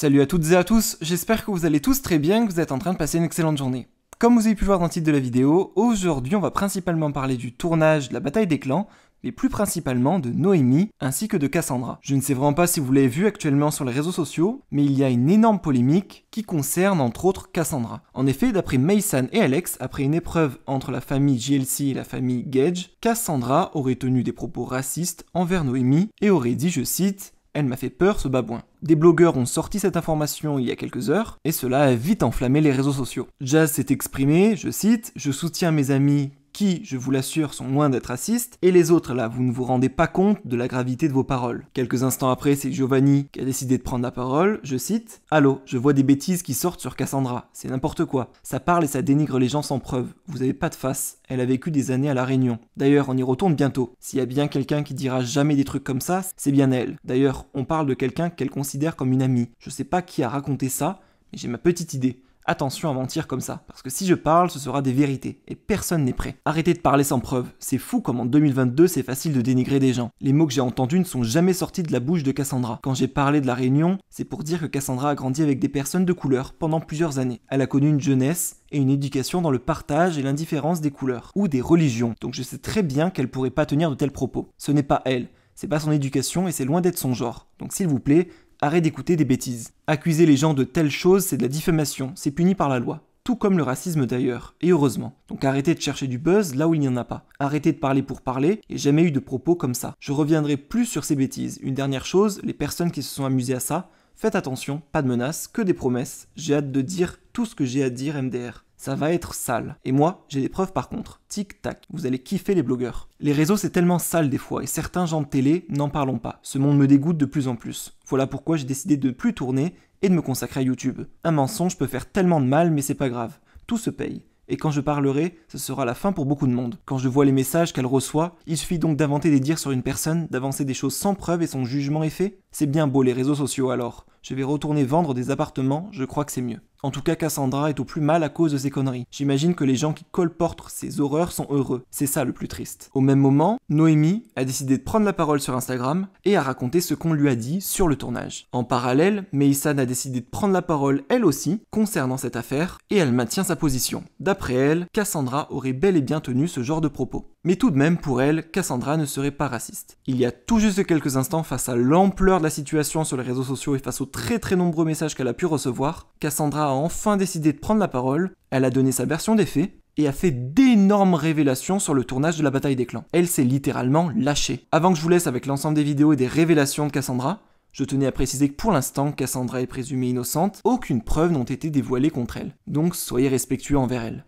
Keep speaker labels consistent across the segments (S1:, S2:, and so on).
S1: Salut à toutes et à tous, j'espère que vous allez tous très bien, que vous êtes en train de passer une excellente journée. Comme vous avez pu le voir dans le titre de la vidéo, aujourd'hui on va principalement parler du tournage de la bataille des clans, mais plus principalement de Noémie ainsi que de Cassandra. Je ne sais vraiment pas si vous l'avez vu actuellement sur les réseaux sociaux, mais il y a une énorme polémique qui concerne entre autres Cassandra. En effet, d'après Maysan et Alex, après une épreuve entre la famille JLC et la famille Gage, Cassandra aurait tenu des propos racistes envers Noémie et aurait dit, je cite, « Elle m'a fait peur ce babouin ». Des blogueurs ont sorti cette information il y a quelques heures, et cela a vite enflammé les réseaux sociaux. Jazz s'est exprimé, je cite, « Je soutiens mes amis qui, je vous l'assure, sont loin d'être racistes, et les autres là, vous ne vous rendez pas compte de la gravité de vos paroles. » Quelques instants après, c'est Giovanni qui a décidé de prendre la parole, je cite, « Allô, je vois des bêtises qui sortent sur Cassandra, c'est n'importe quoi. Ça parle et ça dénigre les gens sans preuve. Vous avez pas de face. Elle a vécu des années à La Réunion. D'ailleurs, on y retourne bientôt. S'il y a bien quelqu'un qui dira jamais des trucs comme ça, c'est bien elle. D'ailleurs, on parle de quelqu'un qu'elle considère comme une amie. Je sais pas qui a raconté ça, mais j'ai ma petite idée. Attention à mentir comme ça, parce que si je parle, ce sera des vérités, et personne n'est prêt. Arrêtez de parler sans preuve. C'est fou comme en 2022, c'est facile de dénigrer des gens. Les mots que j'ai entendus ne sont jamais sortis de la bouche de Cassandra. Quand j'ai parlé de La Réunion, c'est pour dire que Cassandra a grandi avec des personnes de couleur pendant plusieurs années. Elle a connu une jeunesse et une éducation dans le partage et l'indifférence des couleurs, ou des religions, donc je sais très bien qu'elle pourrait pas tenir de tels propos. Ce n'est pas elle, c'est pas son éducation et c'est loin d'être son genre. Donc s'il vous plaît, arrête d'écouter des bêtises. Accuser les gens de telles choses, c'est de la diffamation, c'est puni par la loi. Tout comme le racisme d'ailleurs, et heureusement. Donc arrêtez de chercher du buzz là où il n'y en a pas. Arrêtez de parler pour parler, et jamais eu de propos comme ça. Je reviendrai plus sur ces bêtises. Une dernière chose, les personnes qui se sont amusées à ça, faites attention, pas de menaces, que des promesses. J'ai hâte de dire tout ce que j'ai à dire MDR. Ça va être sale. Et moi, j'ai des preuves par contre. Tic-tac, vous allez kiffer les blogueurs. Les réseaux c'est tellement sale des fois, et certains gens de télé, n'en parlons pas. Ce monde me dégoûte de plus en plus. Voilà pourquoi j'ai décidé de ne plus tourner et de me consacrer à YouTube. Un mensonge peut faire tellement de mal, mais c'est pas grave. Tout se paye. Et quand je parlerai, ce sera la fin pour beaucoup de monde. Quand je vois les messages qu'elle reçoit, il suffit donc d'inventer des dires sur une personne, d'avancer des choses sans preuve et son jugement est fait. C'est bien beau les réseaux sociaux alors. Je vais retourner vendre des appartements, je crois que c'est mieux. En tout cas, Cassandra est au plus mal à cause de ces conneries. J'imagine que les gens qui colportent ces horreurs sont heureux. C'est ça le plus triste. Au même moment, Noémie a décidé de prendre la parole sur Instagram et a raconté ce qu'on lui a dit sur le tournage. En parallèle, Maysan a décidé de prendre la parole elle aussi concernant cette affaire et elle maintient sa position. D'après elle, Cassandra aurait bel et bien tenu ce genre de propos. Mais tout de même, pour elle, Cassandra ne serait pas raciste. Il y a tout juste quelques instants, face à l'ampleur de la situation sur les réseaux sociaux et face aux très nombreux messages qu'elle a pu recevoir, Cassandra a enfin décidé de prendre la parole, elle a donné sa version des faits, et a fait d'énormes révélations sur le tournage de la bataille des clans. Elle s'est littéralement lâchée. Avant que je vous laisse avec l'ensemble des vidéos et des révélations de Cassandra, je tenais à préciser que pour l'instant, Cassandra est présumée innocente, aucune preuve n'ont été dévoilées contre elle. Donc soyez respectueux envers elle.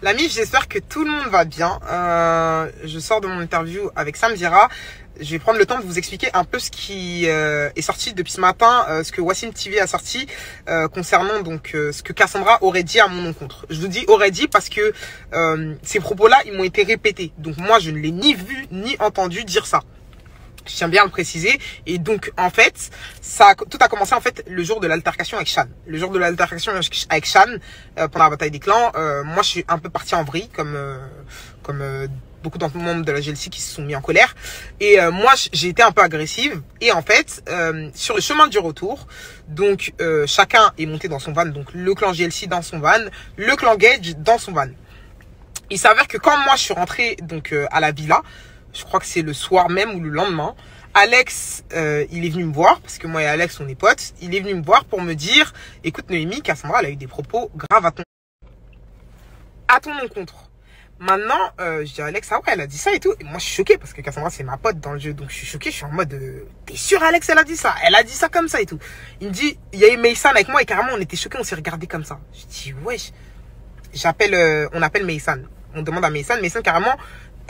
S2: La MIF, j'espère que tout le monde va bien. Je sors de mon interview avec Sam Vira. Je vais prendre le temps de vous expliquer un peu ce qui est sorti depuis ce matin, ce que Wassim TV a sorti concernant donc ce que Cassandra aurait dit à mon encontre. Je vous dis aurait dit parce que ces propos-là, ils m'ont été répétés. Donc moi, je ne l'ai ni vu ni entendu dire ça. Je tiens bien à le préciser. Et donc, en fait, tout a commencé en fait le jour de l'altercation avec Shan. Le jour de l'altercation avec Shan, pendant la bataille des clans, moi, je suis un peu parti en vrille, comme beaucoup d'entre membres de la GLC qui se sont mis en colère. Et moi, j'ai été un peu agressive. Et en fait, sur le chemin du retour, donc chacun est monté dans son van. Donc, le clan GLC dans son van, le clan Gage dans son van. Il s'avère que quand moi, je suis rentré donc à la villa, je crois que c'est le soir même ou le lendemain, Alex, il est venu me voir, parce que moi et Alex, on est potes. Il est venu me voir pour me dire, écoute Noémie, Cassandra, elle a eu des propos graves à ton encontre. Maintenant, je dis à Alex, ah ouais, elle a dit ça et tout. Et moi, je suis choqué, parce que Cassandra, c'est ma pote dans le jeu. Donc, je suis choqué, je suis en mode, t'es sûr, Alex, elle a dit ça? Elle a dit ça comme ça et tout. Il me dit, il y a eu Maysan avec moi et carrément, on était choqués, on s'est regardé comme ça. Je dis, wesh. On appelle Maysan. On demande à Maysan. Maysan, carrément,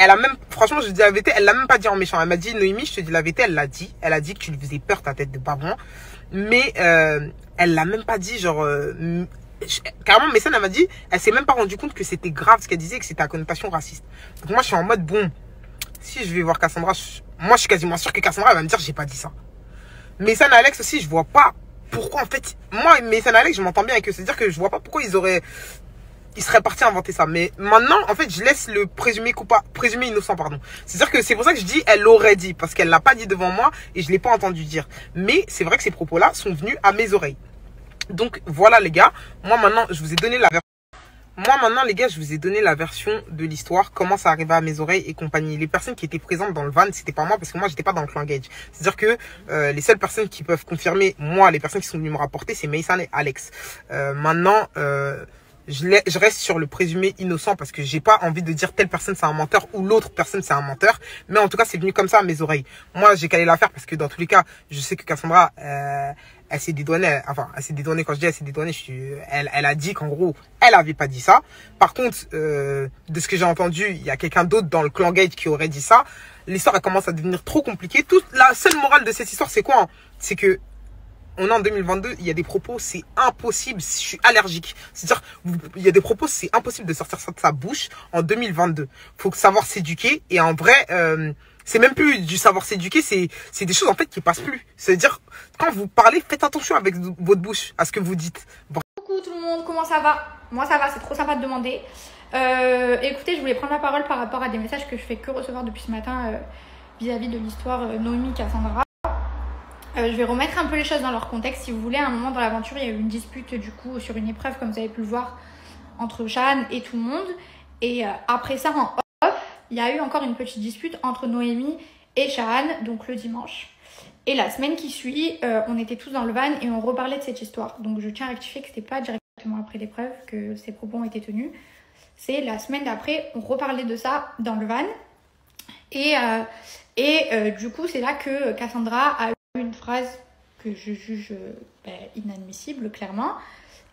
S2: elle a même, franchement, je dis la vérité, elle l'a même pas dit en méchant. Elle m'a dit, Noémie, je te dis la vérité, elle l'a dit. Elle a dit que tu lui faisais peur, ta tête de babouin. Mais, elle l'a même pas dit, genre, carrément, Maysan, elle m'a dit, elle s'est même pas rendue compte que c'était grave ce qu'elle disait, que c'était à connotation raciste. Donc moi, je suis en mode, bon, si je vais voir Cassandra, moi, je suis quasiment sûr que Cassandra, elle va me dire, j'ai pas dit ça. Maysan et Alex aussi, je vois pas pourquoi, en fait, moi et Maysan et Alex, je m'entends bien avec eux. C'est-à-dire que je vois pas pourquoi ils auraient il serait parti inventer ça. Mais maintenant, en fait, je laisse le présumé innocent, pardon. C'est-à-dire que c'est pour ça que je dis, elle l'aurait dit, parce qu'elle l'a pas dit devant moi et je l'ai pas entendu dire. Mais c'est vrai que ces propos-là sont venus à mes oreilles. Donc voilà les gars, moi maintenant je vous ai donné la version de l'histoire, comment ça arrivait à mes oreilles et compagnie. Les personnes qui étaient présentes dans le van, c'était pas moi parce que moi j'étais pas dans le clan Gage. C'est-à-dire que les seules personnes qui peuvent confirmer, moi, les personnes qui sont venues me rapporter, c'est Mason et Alex. Maintenant, je reste sur le présumé innocent parce que j'ai pas envie de dire telle personne c'est un menteur ou l'autre personne c'est un menteur. Mais en tout cas, c'est venu comme ça à mes oreilles. Moi, j'ai calé l'affaire parce que dans tous les cas, je sais que Cassandra, elle s'est dédouanée. Enfin, elle s'est dédouanée. Quand je dis elle s'est dédouanée, elle a dit qu'en gros, elle avait pas dit ça. Par contre, de ce que j'ai entendu, il y a quelqu'un d'autre dans le clan Gage qui aurait dit ça. L'histoire, elle commence à devenir trop compliquée. La seule morale de cette histoire, c'est quoi, hein? C'est que on est en 2022, il y a des propos, c'est impossible, je suis allergique. C'est-à-dire, il y a des propos, c'est impossible de sortir ça de sa bouche en 2022. Faut savoir s'éduquer et en vrai, c'est même plus du savoir s'éduquer, c'est des choses en fait qui passent plus. C'est-à-dire, quand vous parlez, faites attention avec votre bouche, à ce que vous dites.
S3: Coucou tout le monde, comment ça va? Moi ça va, c'est trop sympa de demander. Écoutez, je voulais prendre la parole par rapport à des messages que je fais que recevoir depuis ce matin vis-à-vis de l'histoire Noémie Cassandra. Je vais remettre un peu les choses dans leur contexte. Si vous voulez, à un moment dans l'aventure, il y a eu une dispute du coup sur une épreuve, comme vous avez pu le voir, entre Shahan et tout le monde. Et après ça, en off, il y a eu encore une petite dispute entre Noémie et Shahan, donc le dimanche. Et la semaine qui suit, on était tous dans le van et on reparlait de cette histoire. Donc je tiens à rectifier que c'était pas directement après l'épreuve que ces propos ont été tenus. C'est la semaine d'après, on reparlait de ça dans le van. Et du coup, c'est là que Cassandra a eu une phrase que je juge inadmissible, clairement.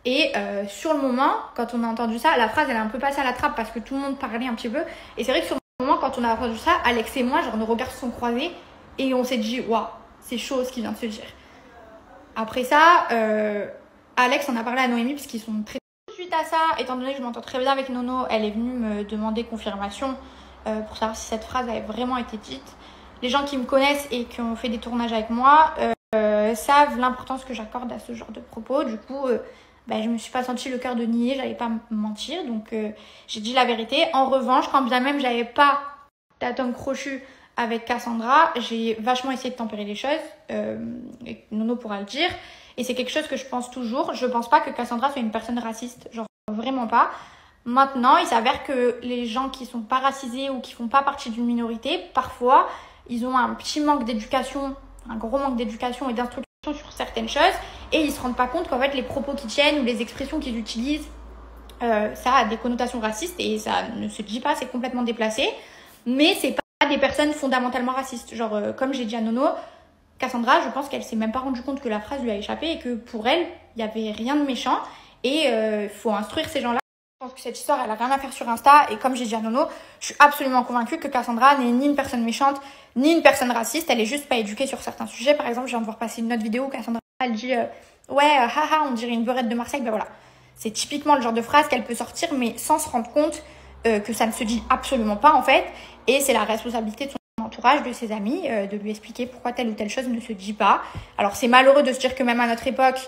S3: Et sur le moment, quand on a entendu ça, la phrase, elle est un peu passée à la trappe parce que tout le monde parlait un petit peu. Et c'est vrai que sur le moment, quand on a entendu ça, Alex et moi, genre, nos regards se sont croisés et on s'est dit, waouh, c'est chaud ce qu'il vient de se dire. Après ça, Alex en a parlé à Noémie parce qu'ils sont très... Suite à ça, étant donné que je m'entends très bien avec Nono, elle est venue me demander confirmation pour savoir si cette phrase avait vraiment été dite. Les gens qui me connaissent et qui ont fait des tournages avec moi savent l'importance que j'accorde à ce genre de propos. Du coup, je me suis pas senti le cœur de nier, j'allais pas mentir. Donc, j'ai dit la vérité. En revanche, quand bien même j'avais pas d'atome crochu avec Cassandra, j'ai vachement essayé de tempérer les choses. Et Nono pourra le dire. Et c'est quelque chose que je pense toujours. Je pense pas que Cassandra soit une personne raciste. Genre, vraiment pas. Maintenant, il s'avère que les gens qui sont pas racisés ou qui font pas partie d'une minorité, parfois, ils ont un petit manque d'éducation, un gros manque d'éducation et d'instruction sur certaines choses. Et ils se rendent pas compte qu'en fait, les propos qu'ils tiennent ou les expressions qu'ils utilisent, ça a des connotations racistes et ça ne se dit pas, c'est complètement déplacé. Mais c'est pas des personnes fondamentalement racistes. Genre, comme j'ai dit à Nono, Cassandra, je pense qu'elle s'est même pas rendue compte que la phrase lui a échappé et que pour elle, il y avait rien de méchant. Et faut instruire ces gens-là. Je pense que cette histoire, elle a rien à faire sur Insta. Et comme j'ai dit à Nono, je suis absolument convaincue que Cassandra n'est ni une personne méchante, ni une personne raciste. Elle est juste pas éduquée sur certains sujets. Par exemple, je viens de voir passer une autre vidéo où Cassandra, elle dit haha, on dirait une beurette de Marseille. Ben voilà. C'est typiquement le genre de phrase qu'elle peut sortir, mais sans se rendre compte que ça ne se dit absolument pas, en fait. Et c'est la responsabilité de son entourage, de ses amis, de lui expliquer pourquoi telle ou telle chose ne se dit pas. Alors, c'est malheureux de se dire que même à notre époque,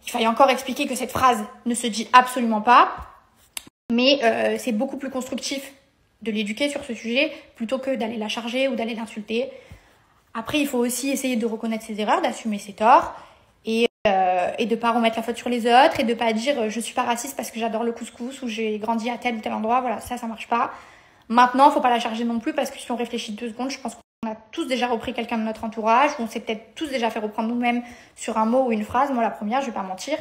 S3: il fallait encore expliquer que cette phrase ne se dit absolument pas. Mais c'est beaucoup plus constructif de l'éduquer sur ce sujet plutôt que d'aller la charger ou d'aller l'insulter. Après, il faut aussi essayer de reconnaître ses erreurs, d'assumer ses torts et de pas remettre la faute sur les autres et de pas dire je suis pas raciste parce que j'adore le couscous ou j'ai grandi à tel ou tel endroit. Voilà, ça marche pas. Maintenant, faut pas la charger non plus parce que si on réfléchit 2 secondes, je pense qu'on a tous déjà repris quelqu'un de notre entourage ou on s'est peut-être tous déjà fait reprendre nous-mêmes sur un mot ou une phrase. Moi, la première, je vais pas mentir.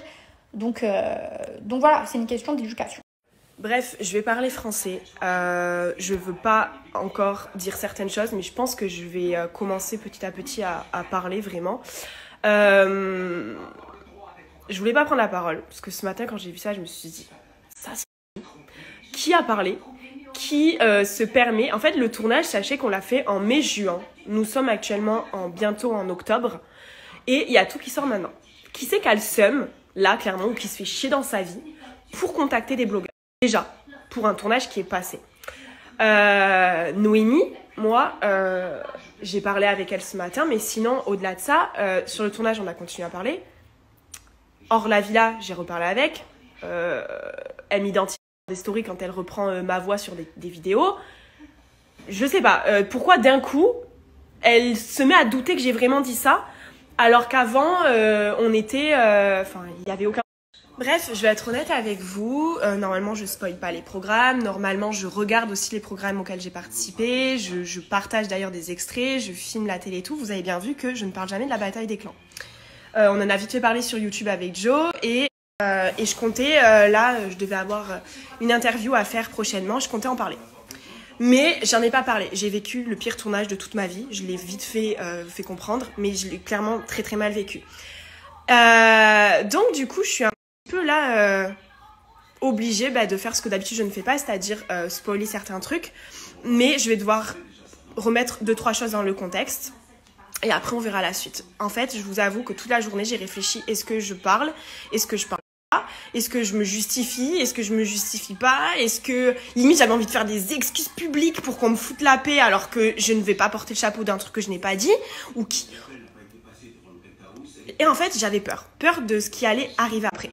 S3: Donc voilà, c'est une question d'éducation.
S4: Bref, je vais parler français. Je veux pas encore dire certaines choses, mais je pense que je vais commencer petit à petit à parler vraiment. Je voulais pas prendre la parole, parce que ce matin, quand j'ai vu ça, je me suis dit, ça c'est... Qui a parlé ? Qui se permet... En fait, le tournage, sachez qu'on l'a fait en mai-juin. Nous sommes actuellement bientôt en octobre. Et il y a tout qui sort maintenant. Qui c'est qui a le seum, là, clairement, ou qui se fait chier dans sa vie, pour contacter des blogueurs ? Déjà, pour un tournage qui est passé. Noémie, moi, j'ai parlé avec elle ce matin, mais sinon, au-delà de ça, sur le tournage, on a continué à parler. Hors la villa, j'ai reparlé avec. Elle m'identifie des stories quand elle reprend ma voix sur des vidéos. Je sais pas, pourquoi d'un coup, elle se met à douter que j'ai vraiment dit ça, alors qu'avant, on était... Enfin, il n'y avait aucun... Bref, je vais être honnête avec vous, normalement je spoil pas les programmes, normalement je regarde aussi les programmes auxquels j'ai participé, je partage d'ailleurs des extraits, je filme la télé et tout, vous avez bien vu que je ne parle jamais de la bataille des clans. On en a vite fait parler sur YouTube avec Joe et je comptais, là je devais avoir une interview à faire prochainement, je comptais en parler. Mais j'en ai pas parlé, j'ai vécu le pire tournage de toute ma vie, je l'ai vite fait comprendre, mais je l'ai clairement très très mal vécu. Donc du coup je suis un peu là obligée de faire ce que d'habitude je ne fais pas, c'est-à-dire spoiler certains trucs, mais je vais devoir remettre 2-3 choses dans le contexte et après on verra la suite. En fait, je vous avoue que toute la journée j'ai réfléchi, est-ce que je parle, est-ce que je parle pas, est-ce que je me justifie, est-ce que je me justifie pas, est-ce que limite j'avais envie de faire des excuses publiques pour qu'on me foute la paix alors que je ne vais pas porter le chapeau d'un truc que je n'ai pas dit ou qui... Et en fait j'avais peur de ce qui allait arriver après.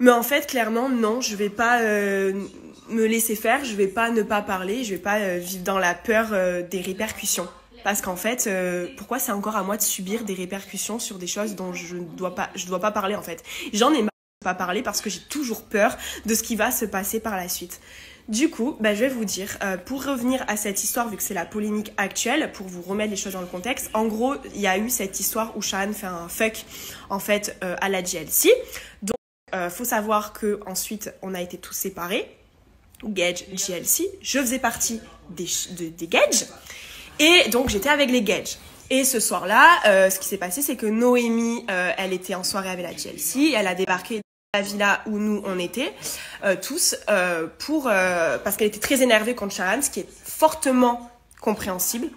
S4: Mais en fait, clairement, non, je vais pas me laisser faire, je vais pas ne pas parler, je vais pas vivre dans la peur des répercussions. Parce qu'en fait, pourquoi c'est encore à moi de subir des répercussions sur des choses dont je dois pas parler en fait. J'en ai marre de pas parler parce que j'ai toujours peur de ce qui va se passer par la suite. Du coup, je vais vous dire, pour revenir à cette histoire, vu que c'est la polémique actuelle, pour vous remettre les choses dans le contexte, en gros, il y a eu cette histoire où Shahan fait un fuck en fait à la GLC. Donc, faut savoir que ensuite on a été tous séparés, Gage, GLC, je faisais partie des Gage et donc j'étais avec les Gage. Et ce soir-là, ce qui s'est passé, c'est que Noémie, elle était en soirée avec la GLC, elle a débarqué dans la villa où nous on était tous parce qu'elle était très énervée contre Shahan, ce qui est fortement compréhensible.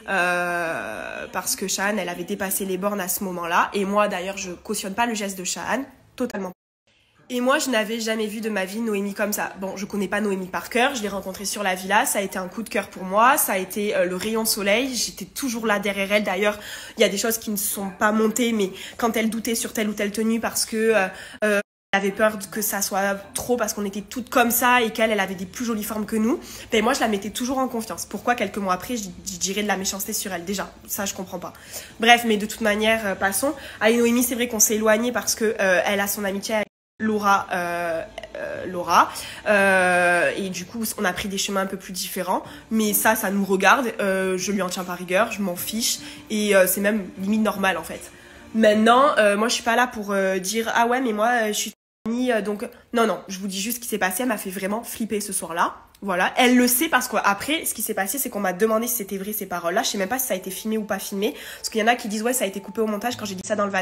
S4: Parce que Shahan, elle avait dépassé les bornes à ce moment-là, et moi d'ailleurs je cautionne pas le geste de Shahan, totalement. Et moi, je n'avais jamais vu de ma vie Noémie comme ça. Bon, je connais pas Noémie par cœur, je l'ai rencontrée sur la villa, ça a été un coup de cœur pour moi, ça a été le rayon de soleil, j'étais toujours là derrière elle. D'ailleurs, il y a des choses qui ne sont pas montées, mais quand elle doutait sur telle ou telle tenue parce que elle avait peur que ça soit trop parce qu'on était toutes comme ça et qu'elle avait des plus jolies formes que nous, moi je la mettais toujours en confiance. Pourquoi quelques mois après je dirais de la méchanceté sur elle? Déjà, ça je comprends pas. Bref, mais de toute manière, passons. Avec Noémie, c'est vrai qu'on s'est éloigné parce que elle a son amitié avec Laura, et du coup on a pris des chemins un peu plus différents, mais ça nous regarde, je lui en tiens pas rigueur, je m'en fiche et c'est même limite normal en fait. Maintenant, moi je suis pas là pour dire ah ouais mais moi je suis amie donc non, je vous dis juste ce qui s'est passé, elle m'a fait vraiment flipper ce soir-là. Voilà, elle le sait parce qu'après, ce qui s'est passé, c'est qu'on m'a demandé si c'était vrai ces paroles-là. Je sais même pas si ça a été filmé ou pas filmé, parce qu'il y en a qui disent ouais ça a été coupé au montage quand j'ai dit ça dans le van.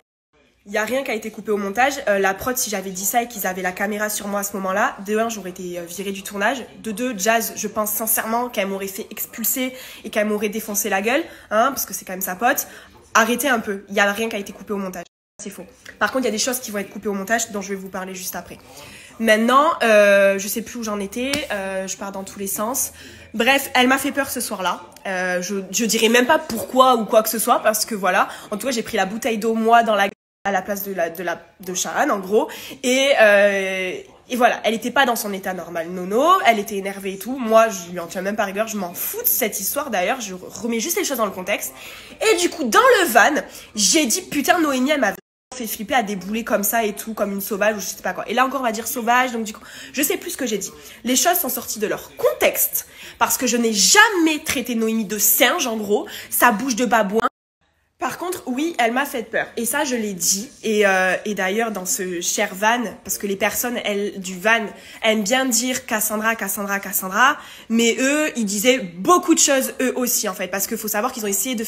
S4: Il n'y a rien qui a été coupé au montage. La prod, si j'avais dit ça et qu'ils avaient la caméra sur moi à ce moment-là, de 1, j'aurais été virée du tournage. De 2, Jazz, je pense sincèrement qu'elle m'aurait fait expulser et qu'elle m'aurait défoncé la gueule, hein, parce que c'est quand même sa pote. Arrêtez un peu, il n'y a rien qui a été coupé au montage. C'est faux. Par contre, il y a des choses qui vont être coupées au montage dont je vais vous parler juste après. Maintenant, je sais plus où j'en étais, je pars dans tous les sens. Bref, elle m'a fait peur ce soir-là. Je dirais même pas pourquoi ou quoi que ce soit, parce que voilà. En tout cas, j'ai pris la bouteille d'eau, moi, dans la à la place de Shahan en gros et voilà, elle était pas dans son état normal, nono, elle était énervée et tout. Moi je lui en tiens même pas rigueur, je m'en fous de cette histoire. D'ailleurs je remets juste les choses dans le contexte et du coup dans le van j'ai dit putain Noémie elle m'a fait flipper à débouler comme ça et tout, comme une sauvage ou je sais pas quoi. Et là encore on va dire sauvage, donc du coup je sais plus ce que j'ai dit. Les choses sont sorties de leur contexte parce que je n'ai jamais traité Noémie de singe en gros, sa bouche de babouin. Par contre, oui, elle m'a fait peur. Et ça, je l'ai dit. Et d'ailleurs, dans ce cher van, parce que les personnes du van aiment bien dire Cassandra, mais eux, ils disaient beaucoup de choses, eux aussi, en fait. Parce qu'il faut savoir qu'ils ont essayé de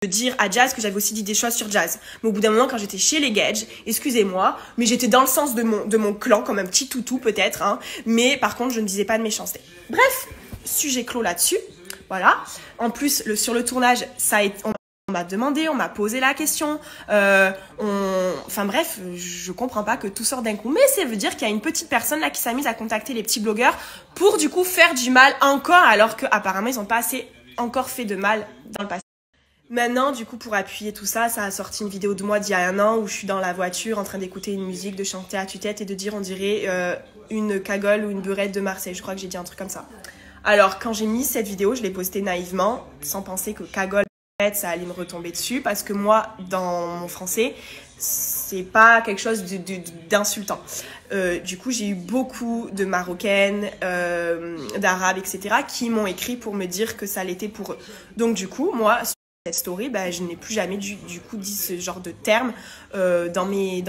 S4: dire à Jazz que j'avais aussi dit des choses sur Jazz. Mais au bout d'un moment, quand j'étais chez les Gage, excusez-moi, mais j'étais dans le sens de mon clan, comme un petit toutou peut-être, hein. Mais par contre, je ne disais pas de méchanceté. Bref, sujet clos là-dessus. Voilà. En plus, sur le tournage, ça a été... On m'a demandé, on m'a posé la question, enfin bref, je comprends pas que tout sort d'un coup, mais ça veut dire qu'il y a une petite personne là qui s'amuse à contacter les petits blogueurs pour du coup faire du mal encore, alors qu'apparemment ils ont pas assez encore fait de mal dans le passé. Maintenant, du coup, pour appuyer tout ça, ça a sorti une vidéo de moi d'il y a 1 an où je suis dans la voiture en train d'écouter une musique, de chanter à tue-tête et de dire, on dirait, une cagole ou une beurette de Marseille. Je crois que j'ai dit un truc comme ça. Alors, quand j'ai mis cette vidéo, je l'ai postée naïvement, sans penser que cagole, beurette, ça allait me retomber dessus. Parce que moi, dans mon français, c'est pas quelque chose d'insultant. Du coup, j'ai eu beaucoup de Marocaines, d'Arabes, etc. qui m'ont écrit pour me dire que ça l'était pour eux. Donc, du coup, moi... cette story, je n'ai plus jamais du coup dit ce genre de terme dans mes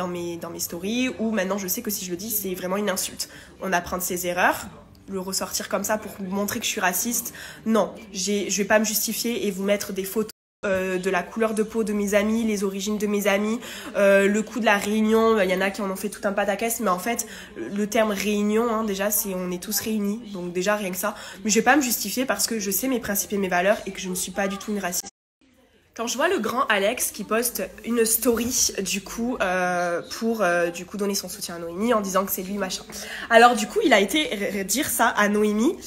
S4: stories, où maintenant je sais que si je le dis, c'est vraiment une insulte. On apprend de ses erreurs, le ressortir comme ça pour montrer que je suis raciste, non. Je vais pas me justifier et vous mettre des photos de la couleur de peau de mes amis, les origines de mes amis, le coup de la réunion, il y en a qui en ont fait tout un pataquès, mais en fait, le terme réunion, déjà, c'est on est tous réunis, donc déjà rien que ça. Mais je vais pas me justifier parce que je sais mes principes et mes valeurs et que je ne suis pas du tout une raciste. Quand je vois le grand Alex qui poste une story du coup pour du coup donner son soutien à Noémie en disant que c'est lui machin. Alors du coup il a été dire ça à Noémie.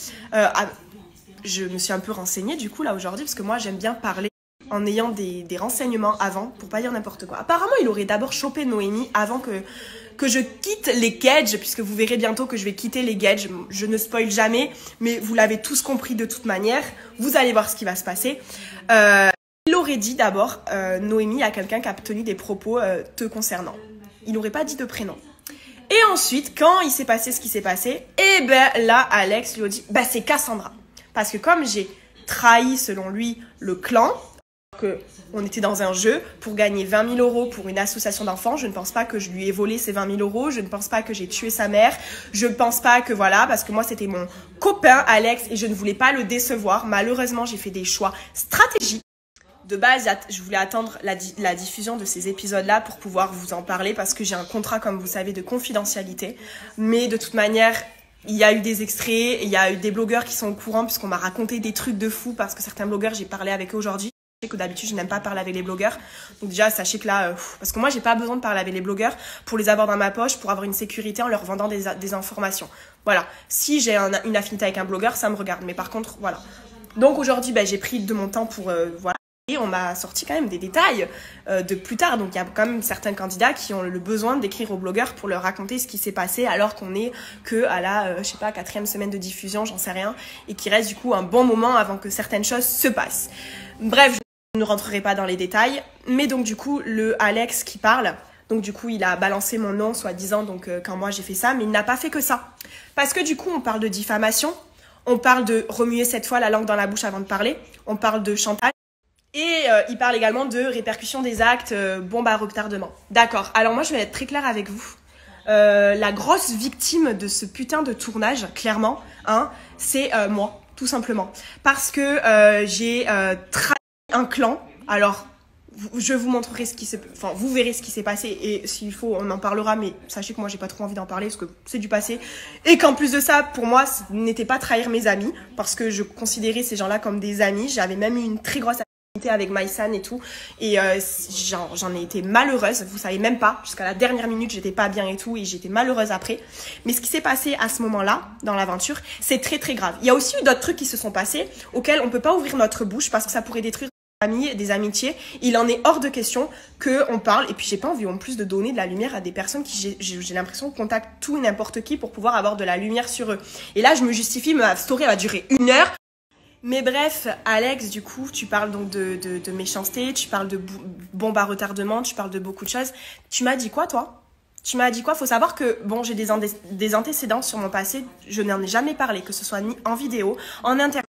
S4: Je me suis un peu renseignée du coup là aujourd'hui parce que moi j'aime bien parler en ayant des renseignements avant pour pas dire n'importe quoi. Apparemment il aurait d'abord chopé Noémie avant que je quitte les Gedge, puisque vous verrez bientôt que je vais quitter les Gedge. Je ne spoil jamais, mais vous l'avez tous compris de toute manière. Vous allez voir ce qui va se passer. Il aurait dit d'abord, Noémie, à quelqu'un qui a tenu des propos te concernant. Il n'aurait pas dit de prénom. Et ensuite, quand il s'est passé ce qui s'est passé, là, Alex lui a dit, c'est Cassandra. Parce que comme j'ai trahi, selon lui, le clan, qu'on était dans un jeu pour gagner 20 000 € pour une association d'enfants, je ne pense pas que je lui ai volé ces 20 000 €, je ne pense pas que j'ai tué sa mère, je ne pense pas que voilà, parce que moi c'était mon copain Alex et je ne voulais pas le décevoir. Malheureusement, j'ai fait des choix stratégiques. De base, je voulais attendre la diffusion de ces épisodes-là pour pouvoir vous en parler parce que j'ai un contrat, comme vous savez, de confidentialité. Mais de toute manière, il y a eu des extraits, il y a eu des blogueurs qui sont au courant puisqu'on m'a raconté des trucs de fou parce que certains blogueurs, j'ai parlé avec eux aujourd'hui. Je sais que d'habitude, je n'aime pas parler avec les blogueurs. Donc déjà, sachez que là, parce que moi, j'ai pas besoin de parler avec les blogueurs pour les avoir dans ma poche, pour avoir une sécurité en leur vendant des informations. Voilà. Si j'ai une affinité avec un blogueur, ça me regarde. Mais par contre, voilà. Donc aujourd'hui, j'ai pris de mon temps pour, voilà. Et on m'a sorti quand même des détails de plus tard. Donc il y a quand même certains candidats qui ont le besoin d'écrire aux blogueurs pour leur raconter ce qui s'est passé alors qu'on est que à la, 4e semaine de diffusion, j'en sais rien. Et qu'il reste du coup un bon moment avant que certaines choses se passent. Bref, je ne rentrerai pas dans les détails. Mais donc du coup, le Alex qui parle, donc du coup il a balancé mon nom soi-disant quand moi j'ai fait ça. Mais il n'a pas fait que ça. Parce que du coup on parle de diffamation. On parle de remuer cette fois la langue dans la bouche avant de parler. On parle de chantage. Et il parle également de répercussions des actes, bombe à retardement. D'accord, alors moi je vais être très claire avec vous. La grosse victime de ce putain de tournage, clairement, c'est moi, tout simplement. Parce que j'ai trahi un clan. Alors, je vous montrerai vous verrez ce qui s'est passé et s'il faut, on en parlera. Mais sachez que moi, j'ai pas trop envie d'en parler parce que c'est du passé. Et qu'en plus de ça, pour moi, ce n'était pas trahir mes amis parce que je considérais ces gens-là comme des amis. J'avais même eu une très grosse avec Maïsan et tout et j'en ai été malheureuse, vous savez même pas, jusqu'à la dernière minute j'étais pas bien et tout et j'étais malheureuse après, mais ce qui s'est passé à ce moment-là dans l'aventure c'est très très grave. Il y a aussi eu d'autres trucs qui se sont passés auxquels on peut pas ouvrir notre bouche parce que ça pourrait détruire des amis, des amitiés. Il en est hors de question qu'on parle et puis j'ai pas envie en plus de donner de la lumière à des personnes qui j'ai l'impression contactent tout et n'importe qui pour pouvoir avoir de la lumière sur eux et là je me justifie, ma story elle va durer 1 heure. Mais bref, Alex, du coup, tu parles donc de méchanceté, tu parles de bombe à retardement, tu parles de beaucoup de choses. Tu m'as dit quoi, toi? Tu m'as dit quoi? Faut savoir que, bon, j'ai des antécédents sur mon passé, je n'en ai jamais parlé, que ce soit ni en vidéo, en interview,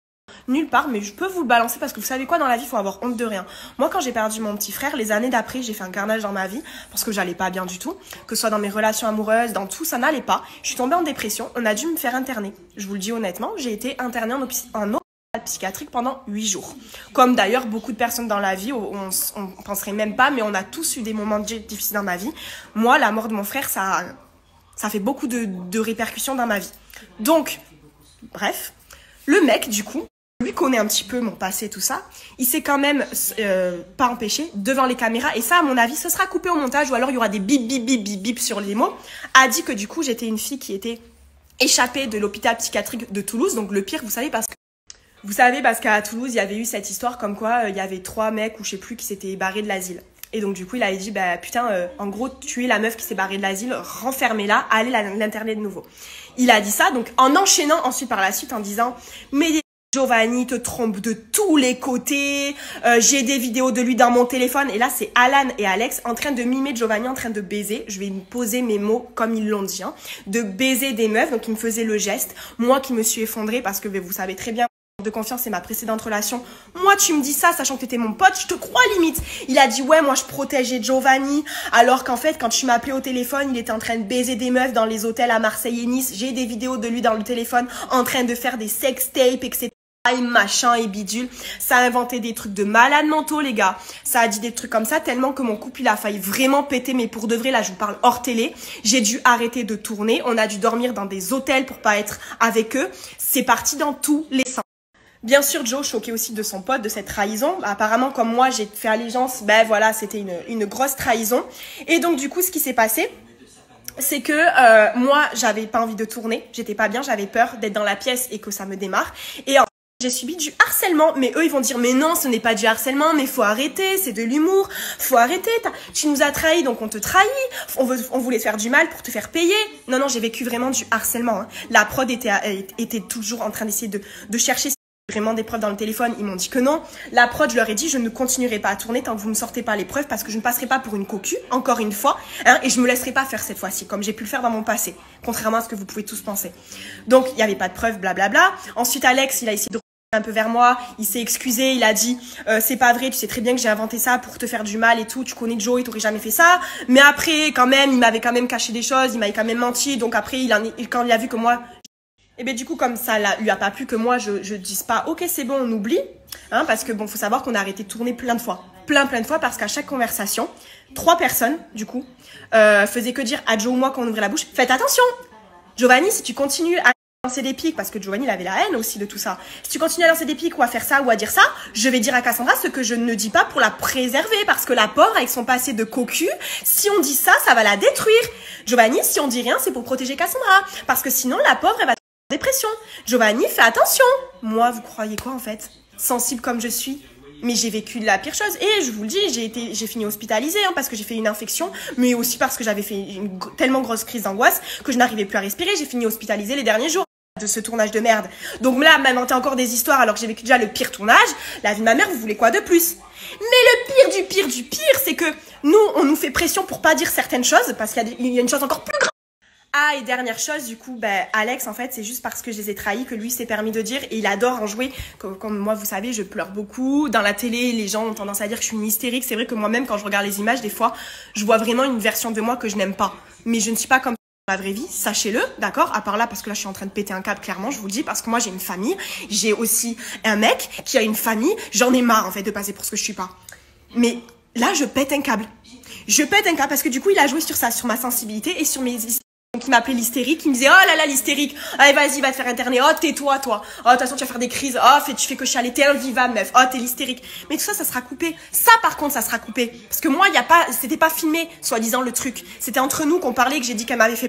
S4: nulle part, mais je peux vous le balancer parce que vous savez quoi, dans la vie, il faut avoir honte de rien. Moi, quand j'ai perdu mon petit frère, les années d'après, j'ai fait un carnage dans ma vie parce que j'allais pas bien du tout, que ce soit dans mes relations amoureuses, dans tout, ça n'allait pas. Je suis tombée en dépression, on a dû me faire interner. Je vous le dis honnêtement, j'ai été internée en psychiatrique pendant 8 jours. Comme d'ailleurs beaucoup de personnes dans la vie, on penserait même pas, mais on a tous eu des moments difficiles dans ma vie. Moi, la mort de mon frère, ça fait beaucoup de répercussions dans ma vie. Donc, bref, le mec, du coup, lui connaît un petit peu mon passé, tout ça. Il s'est quand même pas empêché devant les caméras, et ça, à mon avis, ce sera coupé au montage, ou alors il y aura des bip bip bip bip bip sur les mots, a dit que du coup, j'étais une fille qui était échappée de l'hôpital psychiatrique de Toulouse. Donc le pire, vous savez, parce que Vous savez, parce qu'à Toulouse, il y avait eu cette histoire comme quoi il y avait 3 mecs ou je sais plus qui s'étaient barrés de l'asile. Et donc du coup, il avait dit, bah putain, en gros, tuer la meuf qui s'est barrée de l'asile, renfermez-la, allez l'interner de nouveau. Il a dit ça, donc en enchaînant ensuite par la suite en disant, mais Giovanni te trompe de tous les côtés, j'ai des vidéos de lui dans mon téléphone. Et là, c'est Alan et Alex en train de mimer Giovanni en train de baiser. Je vais me poser mes mots comme ils l'ont dit, hein, de baiser des meufs. Donc, il me faisait le geste. Moi qui me suis effondrée parce que vous savez très bien, de confiance, c'est ma précédente relation. Moi, tu me dis ça, sachant que t'étais mon pote, je te crois limite. Il a dit, ouais, moi, je protégeais Giovanni, alors qu'en fait, quand tu m'appelais au téléphone, il était en train de baiser des meufs dans les hôtels à Marseille et Nice. J'ai des vidéos de lui dans le téléphone, en train de faire des sextapes, etc. Et machin et bidule. Ça a inventé des trucs de malades mentaux, les gars. Ça a dit des trucs comme ça, tellement que mon couple, il a failli vraiment péter, mais pour de vrai, là, je vous parle hors télé. J'ai dû arrêter de tourner. On a dû dormir dans des hôtels pour pas être avec eux. C'est parti dans tous les sens. Bien sûr, Joe, choqué aussi de son pote, de cette trahison. Apparemment, comme moi, j'ai fait allégeance, ben voilà, c'était une grosse trahison. Et donc, du coup, ce qui s'est passé, c'est que moi, j'avais pas envie de tourner. J'étais pas bien, j'avais peur d'être dans la pièce et que ça me démarre. Et j'ai subi du harcèlement, mais eux ils vont dire mais non, ce n'est pas du harcèlement, mais faut arrêter, c'est de l'humour, faut arrêter, tu nous as trahis donc on te trahit, on voulait te faire du mal pour te faire payer. Non, j'ai vécu vraiment du harcèlement, hein. La prod était toujours en train d'essayer de chercher vraiment des preuves dans le téléphone, ils m'ont dit que non. La prod, je leur ai dit je ne continuerai pas à tourner tant que vous ne sortez pas les preuves parce que je ne passerai pas pour une cocu, encore une fois, hein, et je me laisserai pas faire cette fois-ci, comme j'ai pu le faire dans mon passé, contrairement à ce que vous pouvez tous penser. Donc, il n'y avait pas de preuves, blablabla. Ensuite, Alex, il a essayé de un peu vers moi, il s'est excusé, il a dit c'est pas vrai, tu sais très bien que j'ai inventé ça pour te faire du mal et tout, tu connais Joe, il t'aurait jamais fait ça. Mais après, quand même, il m'avait quand même caché des choses, il m'avait quand même menti, donc après, quand il a vu que moi... Et bien du coup, comme ça lui a pas plu que moi, je dise pas ok c'est bon, on oublie, hein, parce que bon, faut savoir qu'on a arrêté de tourner plein de fois, parce qu'à chaque conversation, 3 personnes, du coup, faisaient que dire à Joe ou moi quand on ouvrait la bouche, faites attention, Giovanni, si tu continues à lancer des pics, parce que Giovanni il avait la haine aussi de tout ça. Si tu continues à lancer des pics ou à faire ça ou à dire ça, je vais dire à Cassandra ce que je ne dis pas pour la préserver, parce que la pauvre avec son passé de cocu, si on dit ça, ça va la détruire. Giovanni, si on dit rien, c'est pour protéger Cassandra, parce que sinon la pauvre elle va en dépression. Giovanni, fais attention. Moi, vous croyez quoi en fait? Sensible comme je suis. Mais j'ai vécu de la pire chose. Et je vous le dis, j'ai fini hospitalisée, hein, parce que j'ai fait une infection, mais aussi parce que j'avais fait une tellement grosse crise d'angoisse que je n'arrivais plus à respirer. J'ai fini hospitalisée les derniers jours de ce tournage de merde. Donc là, m'inventer encore des histoires alors que j'ai vécu déjà le pire tournage. La vie de ma mère, vous voulez quoi de plus? Mais le pire du pire, c'est que nous, on nous fait pression pour pas dire certaines choses, parce qu'il y a une chose encore plus grave. Ah, et dernière chose, du coup, Alex, en fait, c'est juste parce que je les ai trahis que lui s'est permis de dire, et il adore en jouer. Comme moi, vous savez, je pleure beaucoup. Dans la télé, les gens ont tendance à dire que je suis une hystérique. C'est vrai que moi-même, quand je regarde les images, des fois, je vois vraiment une version de moi que je n'aime pas. Mais je ne suis pas comme dans la vraie vie, sachez-le, d'accord? À part là, parce que là, je suis en train de péter un câble, clairement, je vous le dis, parce que moi, j'ai une famille. J'ai aussi un mec qui a une famille. J'en ai marre, en fait, de passer pour ce que je suis pas. Mais là, je pète un câble. Je pète un câble parce que du coup, il a joué sur ça, sur ma sensibilité et sur mes... Donc il m'appelait l'hystérique, il me disait oh là là l'hystérique, allez vas-y va te faire interner, oh tais-toi toi, oh de toute façon tu vas faire des crises, oh tu fais que chialer, t'es invivable meuf, oh t'es l'hystérique. Mais tout ça ça sera coupé, ça par contre ça sera coupé, parce que moi c'était pas filmé soi-disant le truc, c'était entre nous qu'on parlait, que j'ai dit qu'elle m'avait fait.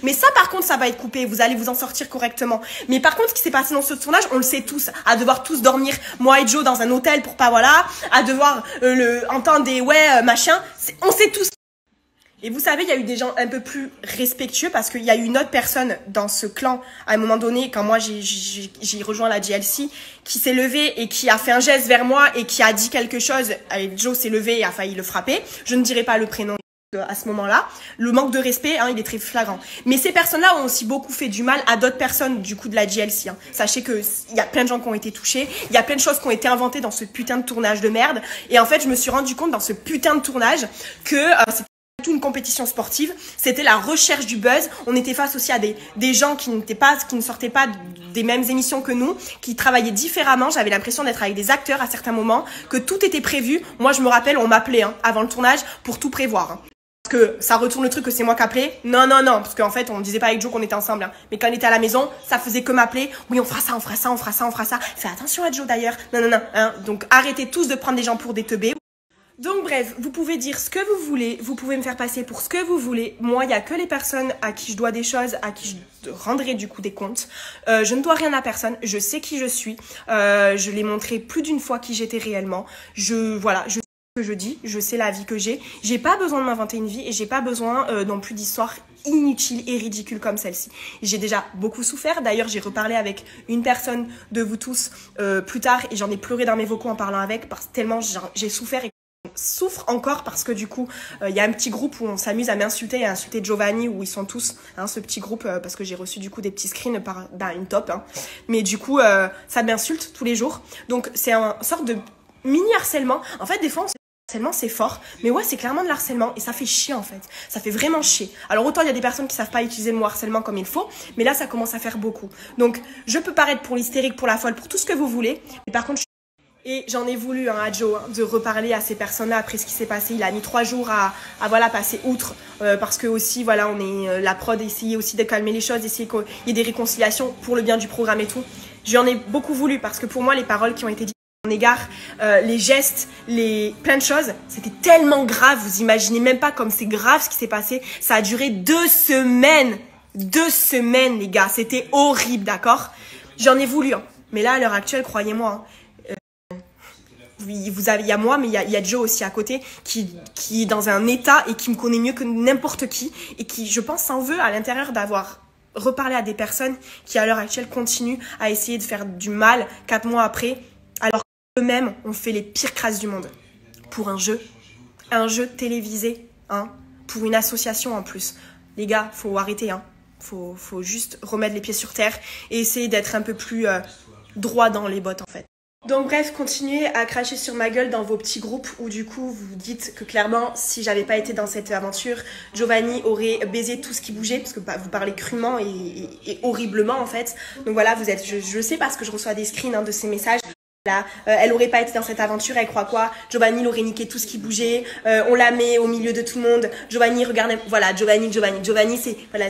S4: Mais ça par contre ça va être coupé, vous allez vous en sortir correctement. Mais par contre ce qui s'est passé dans ce tournage, on le sait tous, à devoir tous dormir, moi et Joe dans un hôtel pour pas voilà, à devoir entendre des ouais machin, on sait tous. Et vous savez, il y a eu des gens un peu plus respectueux parce qu'il y a eu une autre personne dans ce clan, à un moment donné, quand moi j'ai rejoint la GLC, qui s'est levée et qui a fait un geste vers moi et qui a dit quelque chose. Et Joe s'est levé et a failli le frapper. Je ne dirai pas le prénom à ce moment-là. Le manque de respect, hein, il est très flagrant. Mais ces personnes-là ont aussi beaucoup fait du mal à d'autres personnes du coup de la GLC. Hein. Sachez que il y a plein de gens qui ont été touchés, il y a plein de choses qui ont été inventées dans ce putain de tournage de merde. Et en fait, je me suis rendu compte dans ce putain de tournage que c'était une compétition sportive, c'était la recherche du buzz. On était face aussi à des gens qui ne sortaient pas des mêmes émissions que nous, qui travaillaient différemment. J'avais l'impression d'être avec des acteurs à certains moments, que tout était prévu. Moi, je me rappelle, on m'appelait avant le tournage pour tout prévoir. Hein. Parce que ça retourne le truc que c'est moi qui appelais. Non, parce qu'en fait, on disait pas avec Joe qu'on était ensemble. Hein. Mais quand on était à la maison, ça faisait que m'appeler. Oui, on fera ça, on fera ça, on fera ça, on fera ça. Fais attention à Joe d'ailleurs. Non. Hein. Donc arrêtez tous de prendre des gens pour des teubés. Donc bref, vous pouvez dire ce que vous voulez, vous pouvez me faire passer pour ce que vous voulez. Moi, il n'y a que les personnes à qui je dois des choses, à qui je rendrai du coup des comptes. Je ne dois rien à personne, je sais qui je suis. Je l'ai montré plus d'une fois qui j'étais réellement. Voilà, je sais ce que je dis, je sais la vie que j'ai. J'ai pas besoin de m'inventer une vie et j'ai pas besoin non plus d'histoires inutiles et ridicules comme celle-ci. J'ai déjà beaucoup souffert. D'ailleurs, j'ai reparlé avec une personne de vous tous plus tard et j'en ai pleuré dans mes vocaux en parlant avec parce que tellement j'ai souffert et souffre encore parce que du coup il y a un petit groupe où on s'amuse à m'insulter et à insulter Giovanni où ils sont tous ce petit groupe parce que j'ai reçu du coup des petits screens par une top mais du coup ça m'insulte tous les jours donc c'est un sorte de mini harcèlement en fait des fois harcèlement c'est fort mais ouais c'est clairement de l'harcèlement et ça fait chier en fait ça fait vraiment chier alors autant il y a des personnes qui savent pas utiliser le mot harcèlement comme il faut mais là ça commence à faire beaucoup donc je peux paraître pour l'hystérique pour la folle pour tout ce que vous voulez mais par contre et j'en ai voulu à Joe de reparler à ces personnes-là après ce qui s'est passé. Il a mis 3 jours à voilà, passer outre parce que aussi voilà, on est la prod essayait aussi de calmer les choses, essayer qu'il y ait des réconciliations pour le bien du programme et tout. J'en ai beaucoup voulu parce que pour moi les paroles qui ont été dites à mon égard, les gestes, plein de choses, c'était tellement grave. Vous imaginez même pas comme c'est grave ce qui s'est passé. Ça a duré 2 semaines. 2 semaines les gars, c'était horrible, d'accord. J'en ai voulu, mais là à l'heure actuelle, croyez-moi. Il y a moi, mais il y a Joe aussi à côté qui est dans un état et qui me connaît mieux que n'importe qui et qui, je pense, s'en veut à l'intérieur d'avoir reparlé à des personnes qui, à l'heure actuelle, continuent à essayer de faire du mal 4 mois après, alors qu'eux-mêmes ont fait les pires crasses du monde. Pour un jeu télévisé, pour une association en plus. Les gars, faut arrêter, faut juste remettre les pieds sur terre et essayer d'être un peu plus droit dans les bottes, en fait. Donc bref, continuez à cracher sur ma gueule dans vos petits groupes où du coup vous dites que clairement si j'avais pas été dans cette aventure, Giovanni aurait baisé tout ce qui bougeait parce que vous parlez crûment et horriblement en fait. Donc voilà, vous êtes, je sais parce que je reçois des screens de ces messages. Là, elle aurait pas été dans cette aventure, elle croit quoi? Giovanni l'aurait niqué tout ce qui bougeait, on la met au milieu de tout le monde. Giovanni, regarde, voilà, Giovanni, c'est, voilà,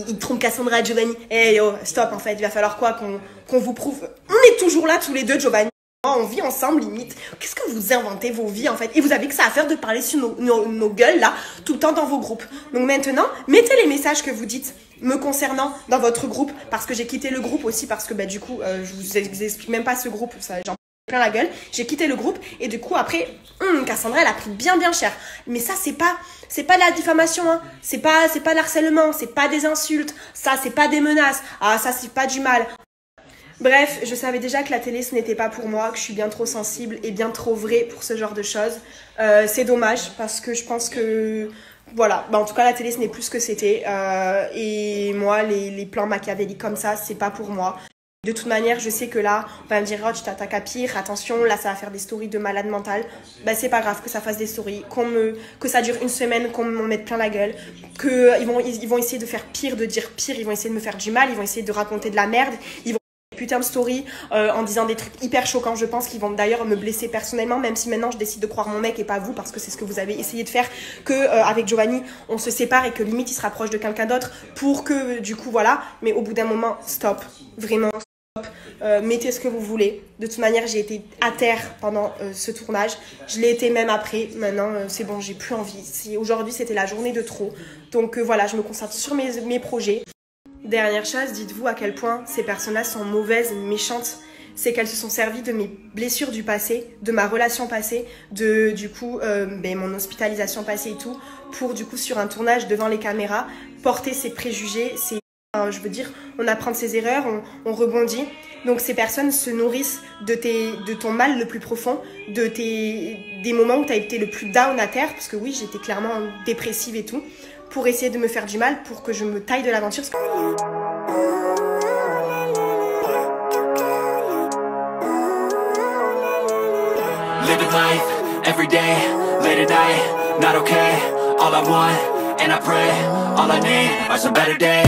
S4: il trompe Cassandra, Giovanni. Hey yo, stop en fait, il va falloir quoi qu'on vous prouve. On est toujours là tous les deux, Giovanni. On vit ensemble limite. Qu'est-ce que vous inventez vos vies en fait? Et vous avez que ça à faire de parler sur nos gueules là tout le temps dans vos groupes. Donc maintenant, mettez les messages que vous dites me concernant dans votre groupe parce que j'ai quitté le groupe aussi parce que du coup je vous explique même pas ce groupe, ça j'en plein la gueule. J'ai quitté le groupe et du coup après Cassandra elle a pris bien cher. Mais ça c'est pas de la diffamation c'est pas de l'harcèlement, c'est pas des insultes, ça c'est pas des menaces. Ah ça c'est pas du mal. Bref, je savais déjà que la télé ce n'était pas pour moi, que je suis bien trop sensible et bien trop vraie pour ce genre de choses. C'est dommage parce que je pense que voilà, en tout cas la télé ce n'est plus ce que c'était et moi les plans machiavéliques comme ça c'est pas pour moi. De toute manière, je sais que là, on va me dire, oh, tu t'attaques à pire, attention, là, ça va faire des stories de malade mental. C'est pas grave que ça fasse des stories, que ça dure 1 semaine, qu'on m'en mette plein la gueule, ils vont essayer de faire pire, de dire pire, ils vont essayer de me faire du mal, ils vont essayer de raconter de la merde, ils vont faire putain de story en disant des trucs hyper choquants, je pense qu'ils vont d'ailleurs me blesser personnellement, même si maintenant je décide de croire mon mec et pas vous, parce que c'est ce que vous avez essayé de faire, avec Giovanni, on se sépare et que limite il se rapproche de quelqu'un d'autre pour que, du coup, voilà, mais au bout d'un moment, stop, vraiment. Mettez ce que vous voulez. De toute manière, j'ai été à terre pendant ce tournage. Je l'ai été même après. Maintenant, c'est bon, j'ai plus envie. Aujourd'hui, c'était la journée de trop. Donc voilà, je me concentre sur mes projets. Dernière chose, dites-vous à quel point ces personnes-là sont mauvaises, méchantes. C'est qu'elles se sont servies de mes blessures du passé, de ma relation passée, de du coup mon hospitalisation passée et tout, pour du coup sur un tournage devant les caméras, porter ses préjugés, je veux dire, on apprend de ses erreurs, on rebondit. Donc ces personnes se nourrissent de ton mal le plus profond, des moments où tu as été le plus down à terre, parce que oui, j'étais clairement dépressive et tout, pour essayer de me faire du mal, pour que je me taille de l'aventure.
S5: Living life, every day, late at night, not okay. All I want, and I pray, all I need are some better days.